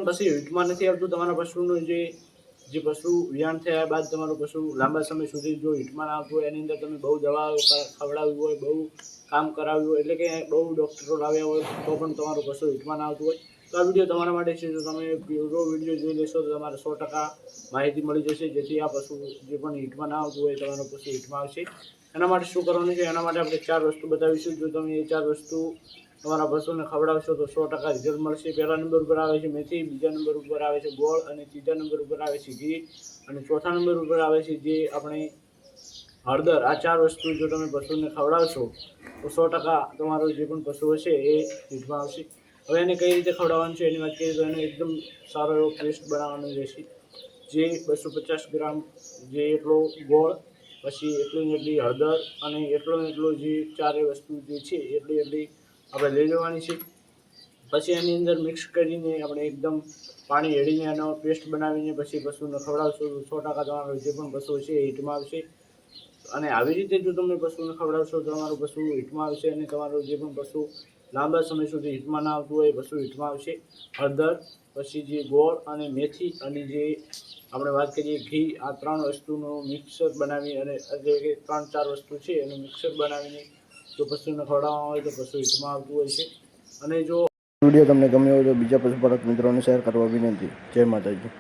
પણ પછી હિટમાં નથી આવતું, તમારા પશુનું જે પશુ વિયાણ થયા બાદ તમારું પશુ લાંબા સમય સુધી જો હિટમાં ના આવતું હોય, એની અંદર તમે બહુ દવાઓ ખવડાવી હોય, બહુ કામ કરાવ્યું હોય, એટલે કે બહુ ડૉક્ટરો લાવ્યા હોય તો પણ તમારું પશુ હિટમાં ના આવતું હોય, તો આ વિડીયો તમારા માટે છે. જો તમે પૂરો વિડીયો જોઈ લેશો તો તમારે 100% માહિતી મળી જશે, જેથી આ પશુ જે પણ હિટમાં ના આવતું હોય તમારું પશુ હિટમાં આવશે. એના માટે શું કરવાનું છે, એના માટે આપણે 4 વસ્તુ બતાવીશું. જો તમે એ 4 વસ્તુ તમારા પશુને ખવડાવશો તો 100% રિઝલ્ટ મળશે. પહેલા નંબર ઉપર આવે છે મેથી, બીજા નંબર ઉપર આવે છે ગોળ, અને ત્રીજા નંબર ઉપર આવે છે ઘી, અને ચોથા નંબર ઉપર આવે છે જે આપણે હળદર. આ 4 વસ્તુ જો તમે પશુને ખવડાવશો તો 100% તમારો જે પણ પશુ હશે એ હિટમાં આવશે. હવે એને કઈ રીતે ખવડાવવાનું છે એની વાત કરીએ તો એને એકદમ સારો એવો પેસ્ટ બનાવવાનો રહેશે. જે 250 ગ્રામ જે એટલો ગોળ, પછી એટલી હળદર, અને એટલો જે 4 વસ્તુ જે છે એટલી આપણે લઈ લેવાની છે. પછી એની અંદર મિક્સ કરીને આપણે એકદમ પાણી રેડીને એનો પેસ્ટ બનાવીને પછી પશુને ખવડાવશો તો 100% તમારો જે પણ પશુ છે એ હિટમાં આવશે. અને આવી રીતે જો તમે પશુને ખવડાવશો તો તમારું પશુ હિટમાં આવશે, અને તમારું જે પણ પશુ લાંબા સમય સુધી હિટમાં ના આવતું હોય એ પશુ હિટમાં આવશે. હળદર, પછી જે ગોળ અને મેથી, અને જે આપણે વાત કરીએ ઘી, આ 3 વસ્તુનું મિક્સર બનાવી, અને એટલે કે 3-4 વસ્તુ છે એનું મિક્સર બનાવીને જો પશુને ખવડાવવામાં આવે તો પશુ હિટમાં આવતું હોય છે. અને જો વિડીયો તમને ગમ્યો હોય તો બીજા પશુપાલક મિત્રોને શેર કરવા વિનંતી. જય માતાજી.